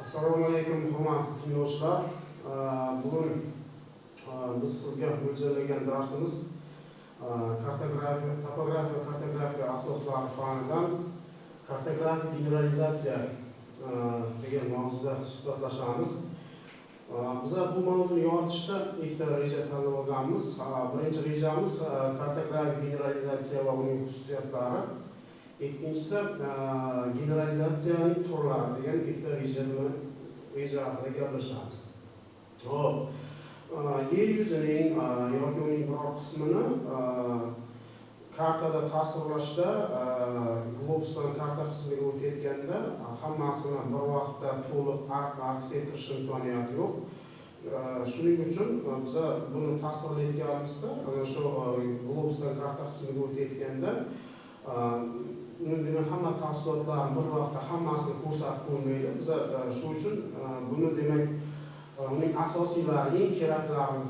Assalomu alaykum, hurmatli tinglovchilar. Bugun biz sizga mo'ljallagan darsimiz kartografiya, topografiya va kartografiya asoslari fanidan kartografik generalizatsiya degan mavzuda suhbatlashamiz. Biz bu mavzuni yoritishda ikkita reja tanlab olganmiz. Birinchi rejamiz kartografik generalizatsiya va uning xususiyatlari. Ikkinchisi generalizatsiyaning turlari degan ikkita reja haqida gaplashamiz. Hop, yer yuzining yoki uning biror qismini kartada tasvirlashda globusdan karta qismiga o'tayotganda hammasini bir vaqtda to'liq aks ettirish imkoniyati yo'q. Shuning uchun biz buni tasvirlayotganimizda shu globusdan karta qismiga o'tayotganda demak hamma tafsilotlarni bir vaqtda hammasini ko'rsatib bo'lmaydi. Biz shu uchun buni demak uning asosiylari, eng keraklarini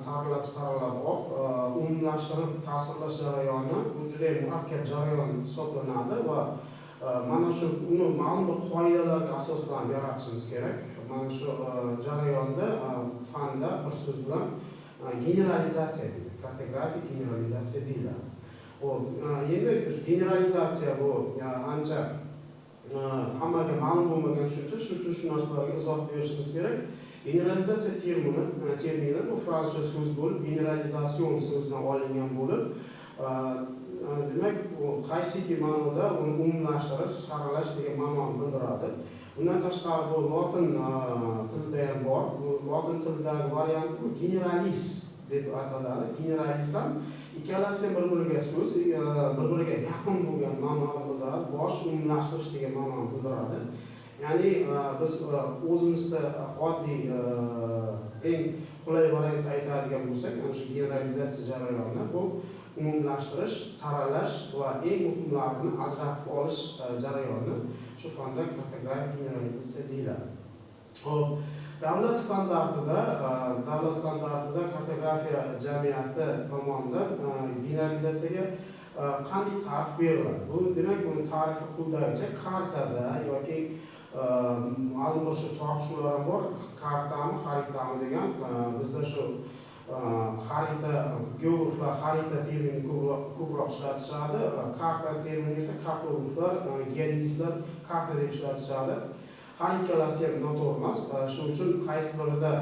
saralab olib, umumlashtirib tasvirlash jarayoni bu juda murakkab jarayon hisoblanadi va mana shu uni ma'lum bir qoidalarga asoslanib yaratishimiz kerak. Mana shu jarayonda fanda bir so'z bilan generalizatsiya deyiladi, kartografik generalizatsiya deyiladi. Endi generalizatsiya bu ancha hammaga ma'lum bo'lmagan tushuncha, shuning uchun shu narsalarga izoh berishimiz kerak. Generalizatsiya termini bu fransuzcha so'z bo'lib, generalizasyon so'zidan olingan bo'lib, demak u qaysiki ma'noda uni umumlashtirish, saralash degan ma'noni bildiradi. Bundan tashqari bu lotin tilida ham bor. Bu lotin tilidagi varianti bu generalis deb ataladi. Generalis ham ikkalasi bir-biriga so'z, bir-biriga yaqin bo'lgan ma'noni bildiradi. Bosh umumlashtirish degan ma'noni bildiradi. Ya'ni biz o'zimizda oddiy eng qulay variant aytadigan bo'lsak, ana shu generalizatsiya jarayoni bu umumlashtirish, saralash va eng muhimlarini ajratib olish jarayoni shu fanda kartografik generalizatsiya deyiladi. Hop, davlat standartida kartografiya jamiyati tomonidan generalizatsiyaga qanday ta'rif beriladi? Bu demak uni ta'rifi quyidagicha: kartada yoki ma'lum bir shu tortishuvlar bor, kartami, xaritami degan. Bizda shu xarita, geograflar xarita terminini ko'proq ishlatishadi. Karta termini esa kartograflar, geodezistlar karta deb ishlatishadi. Har ikkalasi ham noto'g'ri emas. Shuning uchun qaysi birida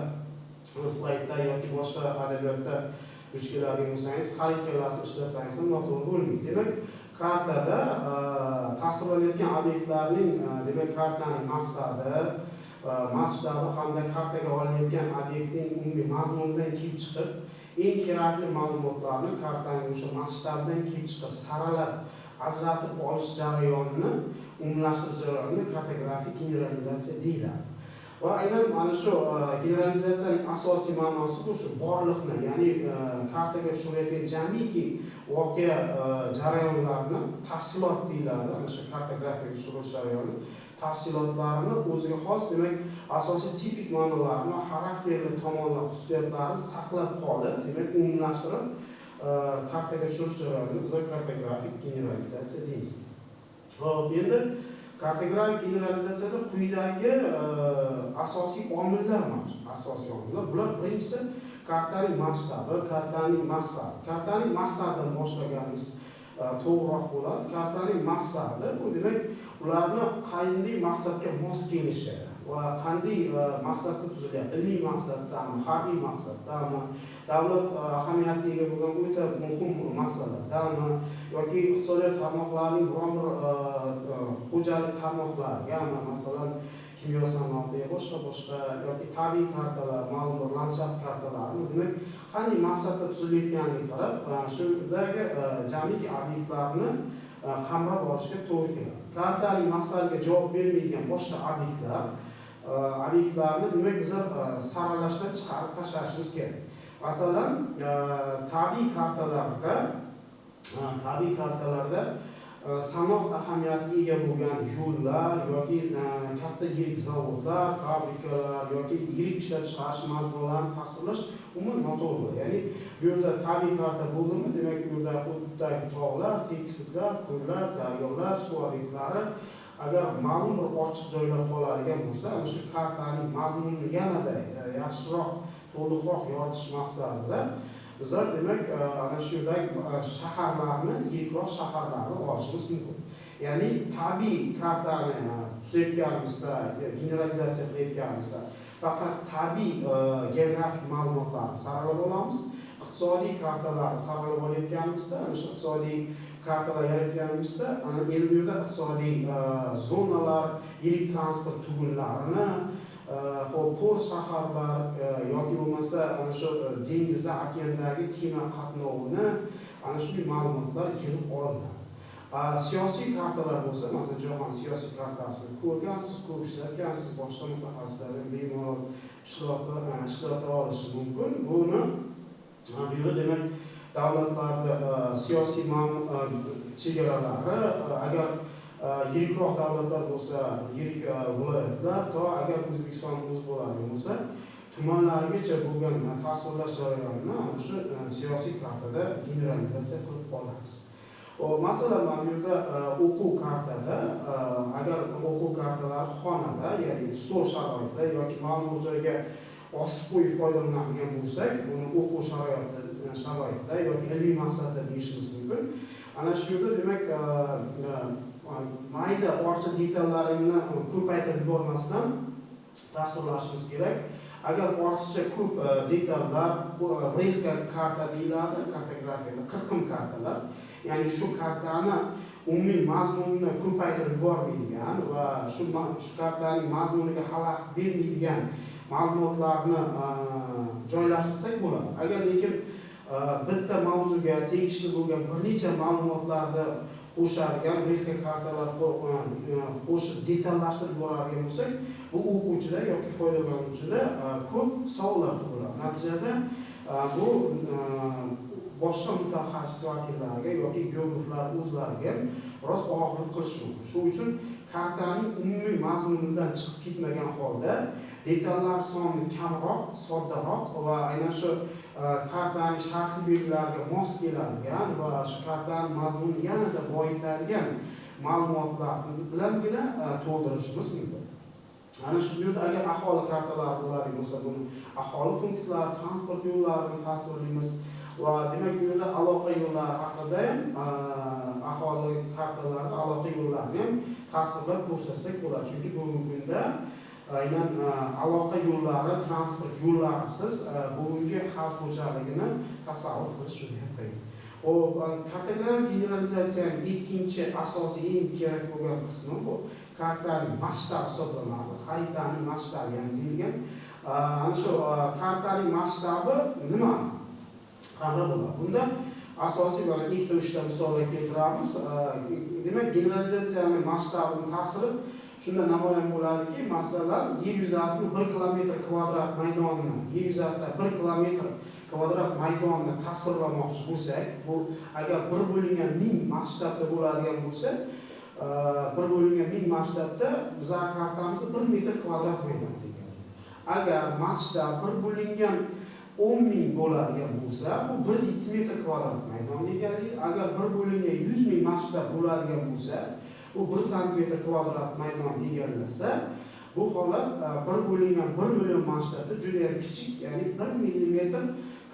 slaydda yoki boshqa adabiyotda duch keladigan bo'lsangiz, har ikkalasini ishlasangiz ham noto'g'ri bo'lmaydi. Demak, kartada tasvirlanayotgan obyektlarning, demak kartaning maqsadi, masshtabi hamda kartaga olinayotgan obyektning umumiy mazmunidan kelib chiqib, eng kerakli ma'lumotlarni kartaning o'sha masshtabidan kelib chiqib saralab ajratib olish jarayonini, umumlashtirish jarayonini kartografik generalizatsiya deyiladi. Va aynan mana shu generalizatsiyaning asosiy ma'nosi bu shu borliqni, ya'ni kartaga tushirayotgan jamiki voqea jarayonlarini tafsilot deyiladi. Ana shu kartografiyaga tushirish jarayoni tafsilotlarini o'ziga xos, demak asosiy tipik ma'nolarini, xarakterli tomonlar, xususiyatlarini saqlab qolib, demak umumlashtirib kartaga tushirish jarayonini biz kartografik generalizatsiya deymiz. Hop, endi kartografik generalizatsiyada quyidagi asosiy omillar mavjud. Asosiy omillar bular: birinchisi kartaning masshtabi, kartaning maqsadi. Kartaning maqsadidan boshlaganimiz to'g'riroq bo'ladi. Kartaning maqsadi bu demak ularni qanday maqsadga mos kelishi va qanday maqsadda tuzilyapti. Ilmiy maqsaddami, harbiy maqsaddami, davlat ahamiyatiga ega bo'lgan o'ta muhim maqsadlardami yoki iqtisodiyot tarmoqlarining biron bir xo'jalik tarmoqlarigami, masalan kimyo sanoati, boshqa yoki tabiiy kartalar, ma'lum bir landshaft kartalarini demak qanday maqsadda tuzilayotganiga qarab shudagi jamiki obyektlarni qamrab olishga to'g'ri keladi. Kartaning maqsadiga javob bermaydigan boshqa obyektlarni demak biz saralashdan chiqarib tashlashimiz kerak. Masalan, tabiiy kartalarda sanoat ahamiyatiga ega bo'lgan yo'llar yoki katta yirik zavodlar, fabrikalar yoki yirik ishlab chiqarish majmualarini tasvirlash umuman noto'g'ri. Ya'ni bu yerda tabiiy karta bo'ldimi, demak bu yerda hududdagi tog'lar, tekisliklar, ko'llar, daryolar, suv obyektlari agar ma'lum bir ochiq joylar qoladigan bo'lsa, ana shu kartaning mazmunini yanada yaxshiroq, to'liqroq yoritish maqsadida bizlar demak ana shunday shaharlarni, yirikroq shaharlarni olishimiz mumkin. Ya'ni tabiiy kartani tuzayotganimizda, generalizatsiya qilayotganimizda faqat tabiiy geografik ma'lumotlarni saralab olamiz. Iqtisodiy kartalarni saralab olayotganimizda, ana shu iqtisodiy kartalar yaratganimizda, ana endi bu yerda iqtisodiy zonalar, yirik transport tugunlarini, port shaharlar yoki bo'lmasa ana shu dengizda, okeandagi kema qatnovini, ana shunday ma'lumotlar yig'ib olinadi. Siyosiy kartalar bo'lsa, masalan, jahon siyosiy kartasini ko'rgansiz, ko'p ishlatgansiz, boshqa mutaxassislardan bemalol ishlata olishi mumkin. Buni bu yerda demak davlatlarda siyosiy chegaralari, agar yirikroq davlatlar bo'lsa, yirik viloyatlar, to agar O'zbekiston o'z bo'ladigan bo'lsa, tumanlargacha bo'lgan tasvirlash jarayonini ana shu siyosiy kartada generalizatsiya qilib olamiz. Masalan, bu yerda o'quv kartada, agar o'quv kartalari xonada, ya'ni stol sharoitida yoki ma'lum joyga osib qo'yib foydalanadigan bo'lsak, buni o'quv sharoitida yoki ilmiy maqsadda deyishimiz mumkin. Ana shu yerda demak mayda orcha detallarini ko'paytirib yubormasdan tasvirlashimiz kerak. Agar ortiqcha ko'p detallar, vreska karta deyiladi, kartografiyada qirqim kartalar, ya'ni shu kartani umumiy mazmunini ko'paytirib yubormaydigan va shu kartaning mazmuniga xalaqit bermaydigan ma'lumotlarni joylashtirsak bo'ladi. Agar lekin bitta mavzuga tegishli bo'lgan bir necha ma'lumotlarni qo'shadigan vreska kartalar qo'shib detallashtirib boradigan bo'lsak, bu o'quvchida yoki foydalanuvchida ko'p savollar tug'iladi. Natijada bu boshqa mutaxassis vakillariga yoki geograflar o'zlariga biroz og'irlik qilishi mumkin. Shuning uchun kartaning umumiy mazmunidan chiqib ketmagan holda detallar soni kamroq, soddaroq va aynan shu kartaning shartli belgilariga mos keladigan va shu kartaning mazmunini yanada boyitadigan ma'lumotlar bilangina to'ldirishimiz mumkin. Ana shu yerda agar aholi kartalari bo'ladigan bo'lsa, buni aholi punktlari, transport yo'llarini tasvirlaymiz va demak bu yerda aloqa yo'llari haqida ham aholi kartalarida aloqa yo'llarini ham tasvirlab ko'rsatsak bo'ladi. Chunki bugungi kunda aynan aloqa yo'llari, transport yo'llarisiz bugungi xalq xo'jaligini tasavvur qilish juda qiyin. Kartografik generalizatsiyaning ikkinchi asosiy eng kerak bo'lgan qismi bu kartaning masshtabi hisoblanadi. Xaritaning masshtabi ham deyilgan. Ana shu kartaning masshtabi nima? Qanday bo'ladi? Bunda asosiy mana ikkita uchta misollar keltiramiz. Demak, generalizatsiyaning masshtabini ta'siri shunda namoyon bo'ladiki, masalan, yer yuzasini 1 kilometr kvadrat maydonini, yer yuzasida 1 kilometr kvadrat maydonni tasvirlamoqchi bo'lsak, bu agar 1/1000 masshtabda bo'ladigan bo'lsa, 1/1000 masshtabda bizning kartamizda 1 metr kvadrat maydon degan. Agar masshtab 1/10,000 bo'ladigan bo'lsa, bu 1 detsimetr kvadrat maydon deganlik. Agar 1/100,000 masshtab bo'ladigan bo'lsa, bu 1 santimetr kvadrat maydon egallasa, bu holat 1/1 million masshtabda juda ham kichik, ya'ni 1 millimetr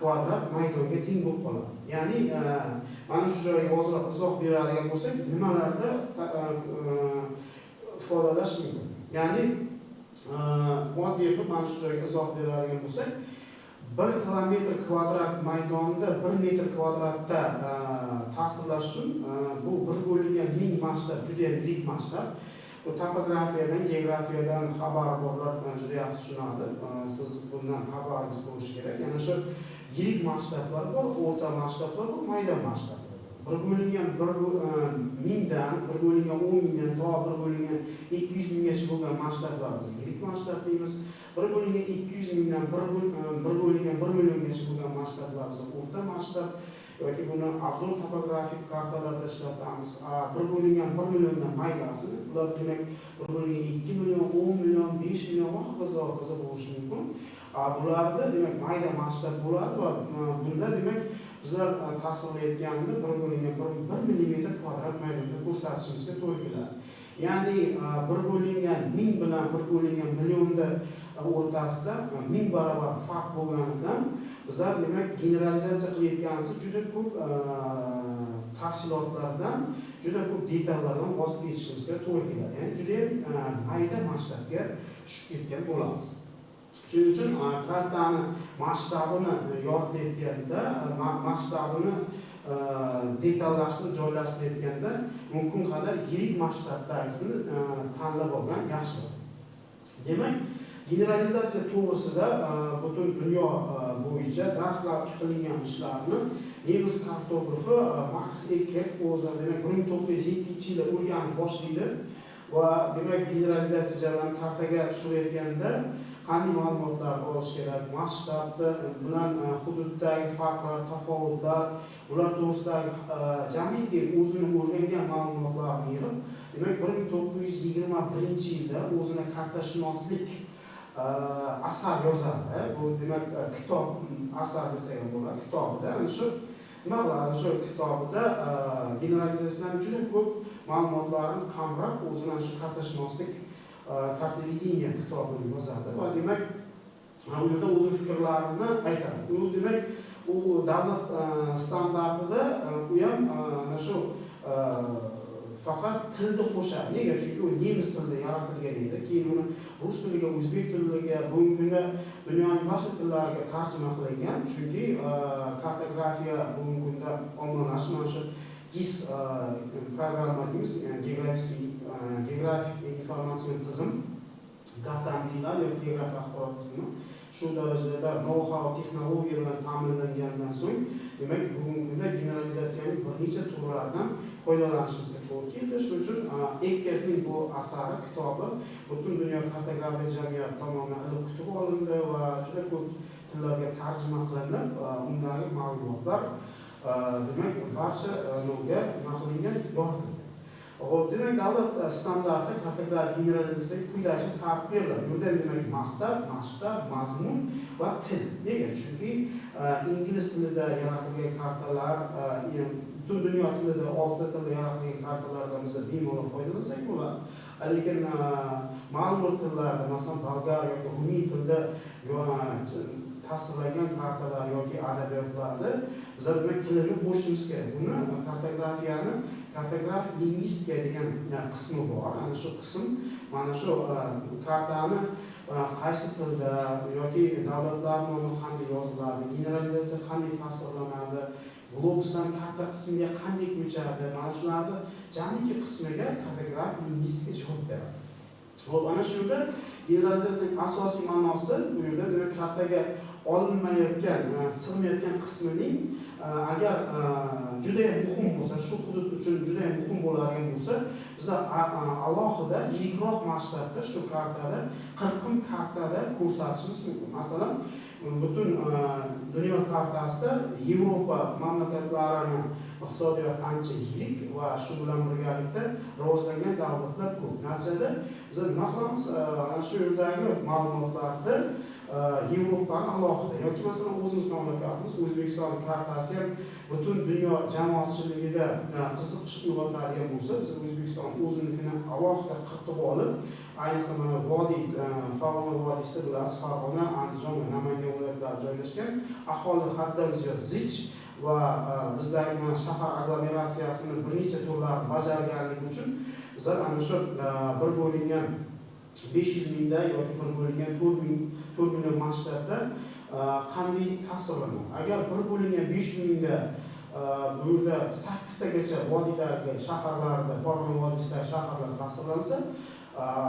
kvadrat maydonga teng bo'lib qoladi. Ya'ni mana shu joyga ozroq izoh beradigan bo'lsak, nimalarda ifodalash mumkin. Ya'ni oddiy qilib mana shu joyga izoh beradigan bo'lsak, 1 kilometr kvadrat maydonda 1 metr kvadratda tasvirlash uchun bu 1/1000 masshtab juda ham yirik masshtab. Bu topografiyadan, geografiyadan xabari borlar juda yaxshi tushunadi. Siz bundan xabaringiz bo'lishi kerak. Yana shu yirik masshtablar bor, o'rta masshtablar bor, mayda masshtablar. 1/1000dan, 1/10,000dan to 1/200,000gacha bo'lgan masshtablarni yirik masshtab deymiz. 1/200,000dan 1/1 milliongacha bo'lgan masshtablarni o'rta masshtab yoki buni obzor topografik kartalarda ishlatamiz. 1/1 milliondan maydasini, bular demak 1/2 million, 10 million, 5 million va hokazo bo'lishi mumkin. Bularda demak mayda masshtab bo'ladi va bunda demak bizlar tasvirlayotganda 1/1 millimetr kvadrat maydonda ko'rsatishimizga to'g'ri keladi. Ya'ni bir bo'lingan 1000 bilan bir bo'lingan millionni o'rtasida 1000 barobar farq bo'lganidan bizlar demak generalizatsiya qilayotganimiz juda ko'p tafsilotlardan, juda ko'p detallardan voz kechishimizga to'g'ri keladi. Ya'ni juda ham mayda masshtabga tushib ketgan bo'lamiz. Shuning uchun kartani masshtabini yoritayotganda, masshtabini detallashtirib joylashtirayotganda mumkin qadar yirik masshtabdagisini tanlab olgan yaxshi. Demak, generalizatsiya to'g'risida butun dunyo bo'yicha dastlabki qilingan ishlarni nemis kartografi Max Eckert o'zi demak 1907-yilda o'rganib boshlaydi va demak generalizatsiya jarayonini kartaga tushirayotganda qanday ma'lumotlar olish kerak, masshtabda bilan hududdagi farqlar, tafovutlar, ular to'g'risidagi jamiki o'zini o'rgangan ma'lumotlarni yig'ib, demak 1921-yilda o'zini kartashunoslik asar yozadi. Bu demak kitob asar desak ham bo'ladi. Kitobida shu kitobida generalizatsiyadan juda ko'p ma'lumotlarni qamrab, o'zini shu kartashunoslik kartavideniya kitobini yozadi va demak u yerda o'z fikrlarini aytadi. U demak u davlat standartida u ham mana shu faqat tilni qo'shadi. Nega? Chunki u nemis tilida yaratilgan edi. Keyin uni rus tiliga, o'zbek tiliga, bugungi kunda dunyoning barcha tillariga tarjima qilingan. Chunki kartografiya bugungi kunda ommalashib, mana shu GIS programma deymiz, geografik informatsion tizim, kartamilar yoki geografik axborot tizimi shu darajada know-how texnologiya bilan ta'minlangandan so'ng, demak bugungi kunda generalizatsiyaning bir necha turlaridan foydalanishimizga to'g'ri keldi. Shuning uchun Eckertning bu asari, kitobi butun dunyo kartografiya jamiyati tomonidan ilib kutib olindi va juda ko'p tillarga tarjima qilinib, undagi ma'lumotlar demak barcha nurga nima qilingan, yoritilgan. Demak davlat standarti kartografik generalizatsiyaga quyidagicha ta'rif beriladi. Bunda demak maqsad, masshtab, mazmun va til. Nega? Chunki ingliz tilida yaratilgan kartalar, butun dunyo tilida, 6 tilda yaratilgan kartalardan biz bemalol foydalansak bo'ladi. Lekin ma'lum tillarda, masalan bolgar yoki rumiy tilda tasvirlangan kartalar yoki adabiyotlarda bizlar demak tilni qo'shishimiz kerak. Buni kartografiyani kartografik lingvistika degan qismi bor. Ana shu qism mana shu kartani qaysi tilda yoki davlatlar nomi qanday yoziladi, generalizatsiya qanday tasvirlanadi, globusdan karta qismiga qanday ko'chadi, mana shularni jamiki qismiga kartografik lingvistika javob beradi. Xo'p, ana shu yerda generalizatsiyaning asosiy ma'nosi bu yerda demak kartaga olinmayotgan, sig'mayotgan qismining agar juda ham muhim bo'lsa, shu hudud uchun juda ham muhim bo'ladigan bo'lsa, biz alohida yirikroq masshtabda shu kartada, qirqim kartada ko'rsatishimiz mumkin. Masalan, butun dunyo kartasida Yevropa mamlakatlarini iqtisodiyot ancha yirik va shu bilan birgalikda rivojlangan davlatlar ko'p. Natijada biz nima qilamiz? Ana shu yerdagi ma'lumotlarni Yevropani alohida yoki masalan o'zimiz mamlakatimiz O'zbekiston kartasi ham butun dunyo jamoatchiligida qiziqish uyg'otadigan bo'lsa, biz O'zbekiston o'zinikini alohida qirqib olib, ayniqsa mana vodiy, Farg'ona vodiysida bilasiz, Farg'ona, Andijon va Namangan viloyatlari joylashgan, aholi haddan ziyod zich va bizdagi mana shahar aglomeratsiyasini bir necha turlar bajarganligi uchun bizlar ana shu bir bo'lingan 500 mingda yoki bir bo'lingan 4 million masshtabda qanday tasvirlanadi? Agar bir bo'lingan 500 mingda bu yerda 8 tagacha vodiydagi shaharlarda, Farg'ona vodiysidagi shaharlar tasvirlansa,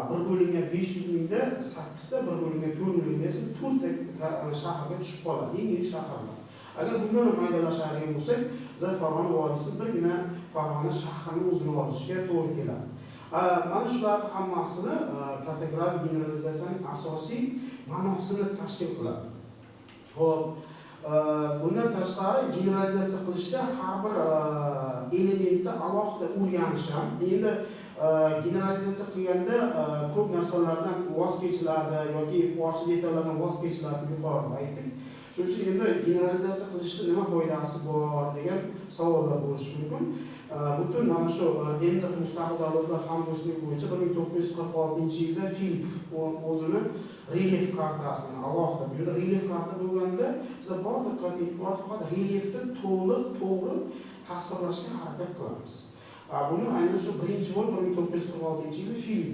bir bo'lingan 500 mingda 8 ta, bir bo'lingan 4 million esa 4 ta shaharga tushib qoladi, eng yirik shaharlar. Agar bundan maydalashadigan bo'lsak, biz Farg'ona vodiysi birgina Farg'ona shahrini o'zini olishga to'g'ri keladi. Mana shular hammasini kartografik generalizatsiyaning asosiy ma'nosini tashkil qiladi. Xo'p, bundan tashqari generalizatsiya qilishda har bir elementni alohida o'rganish ham, endi generalizatsiya qilganda ko'p narsalardan voz kechiladi yoki boshqa detallardan voz kechiladi, yuqorida aytdik. Shuning uchun endi generalizatsiya qilishda nima foydasi bor degan savollar bo'lishi mumkin. Butun mana shu endi mustaqil davlatlar hamdo'stligi bo'yicha 1946-yilda Filip o'zini relief kartasini alohida, bu yerda relief karta bo'lganda biz bor diqqat e'tibor faqat reliefni to'g'ri tasvirlashga harakat qilamiz. Buni aynan shu birinchi bo'lib 1946-yilda Filip,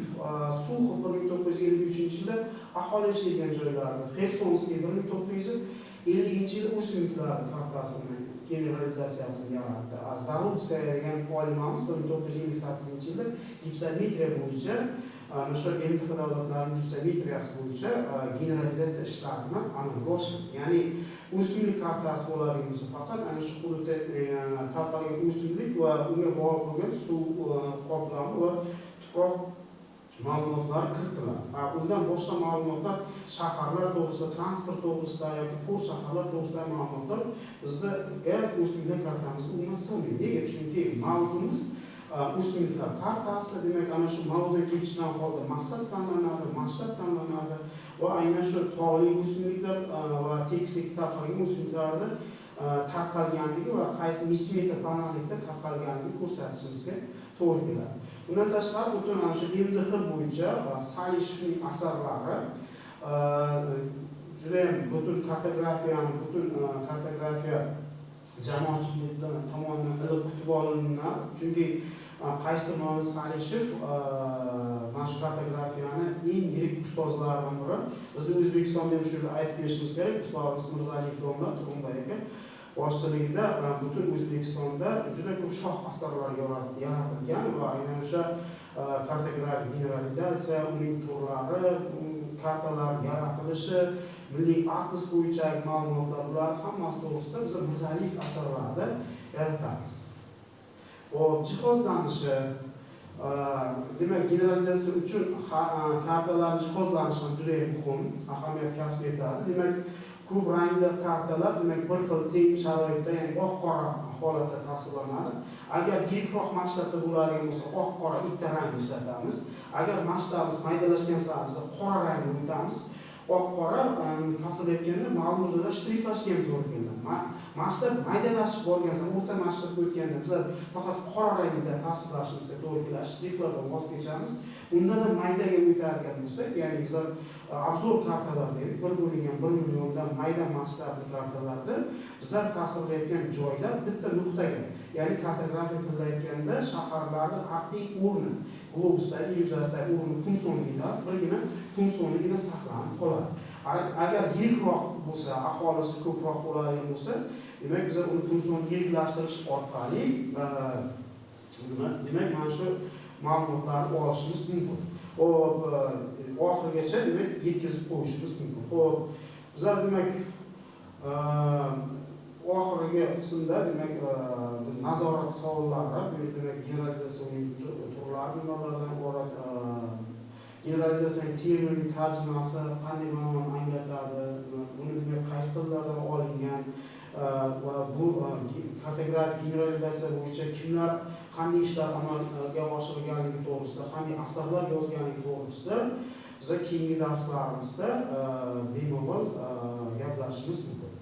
Suxov 1953-yilda aholi yashaydigan joylarda, Xersonskiy 1950-yilda o'simliklar kartasini generalizatsiyasini yaratdi. Zarutskaya degan olimamiz 1958-yilda gipsometriya bo'yicha o'sha MTF davlatlarining gipsometriyasi bo'yicha generalizatsiya ishlarini amalga oshirdi. Ya'ni o'simlik kartasi bo'ladigan bo'lsa faqat ana shu hududda tarqalgan o'simlik va unga bog'liq bo'lgan suv qoplami va tuproq ma'lumotlari kiritiladi. Undan boshqa ma'lumotlar shaharlar to'g'risida, transport to'g'risida yoki port shaharlar to'g'risidagi ma'lumotlar bizda o'simliklar kartamiz umuman sig'maydi. Nega? Chunki mavzumiz o'simliklar kartasi, demak ana shu mavzuga kelishgan holda maqsad tanlanadi, masshtab tanlanadi va aynan shu tog'li o'simliklar va tekislik tarqalgan o'simliklarni tarqalganligi va qaysi necha metr balandlikda tarqalganligini ko'rsatishimizga to'g'ri keladi. Bundan tashqari butun ana shu MDH bo'yicha Salishevning asarlari juda ham butun kartografiya jamoatchilik tomonidan iliq kutib olinadi. Chunki qaysidir ma'noda Salishev mana shu kartografiyani eng yirik ustozlaridan biri. Bizning O'zbekistonda ham shu aytib berishimiz kerak, ustozimiz Mirzaliyev domla Turg'unboy aka boshchiligida butun O'zbekistonda juda ko'p shoh asarlar yaratilgan va aynan o'sha kartografik generalizatsiya, uning turlari, kartalar yaratilishi, milliy atlas bo'yicha ma'lumotlar, bular hammasi to'g'risida biz Mirzaliyev asarlarida yaratamiz. Jihozlanishi, demak generalizatsiya uchun kartalarning jihozlanishi ham juda muhim, ahamiyat kasb etadi. Demak, ko'p rangli kartalar demak bir xil teng sharoitda, ya'ni oq-qora holatda tasvirlanadi. Agar yirikroq masshtabda bo'ladigan bo'lsa, oq-qora ikkita rang ishlatamiz. Agar masshtabimiz maydalashgan sari qora rangni o'tamiz. Oq-qora tasvirlayotganda ma'lum joyda shtrixlashga to'g'ri keladi. Masshtab maydalashib borgan sari o'rta masshtabga o'tganda biz faqat qora rangda tasvirlashimizga to'g'ri keladi. Shtrixlardan voz kechamiz. Undan ham maydaga o'tadigan bo'lsak, ya'ni biz obzor kartalar deylik, 1 bo'lingan 1 milliondan mayda masshtabli kartalarda bizlar tasvirlayotgan joylar bitta nuqtaga, ya'ni kartografiya tilida aytganda shaharlarning haqiqiy o'rni, globusdagi yuzasidagi o'rni kun sonligida, birgina kun sonligida saqlanib qoladi. Agar yirikroq bo'lsa, aholisi ko'proq bo'ladigan bo'lsa, demak biz uni kun soni yiriklashtirish orqali demak mana shu ma'lumotlarni olishimiz mumkin. Oxirigacha demak yetkazib qo'yishimiz mumkin. Bizlar demak oxirgi qismda demak nazorat savollari, demak generalizatsiyaning turlari nimalardan iborat, generalizatsiyaning terminining tarjimasi qanday ma'noni anglatadi, buni demak qaysi tillardan olingan va bu kartografik generalizatsiya bo'yicha kimlar qanday ishlar amalga oshirilganligi to'g'risida, qanday asarlar yozganligi to'g'risida biz keyingi darslarimizda bemalol gaplashishimiz mumkin.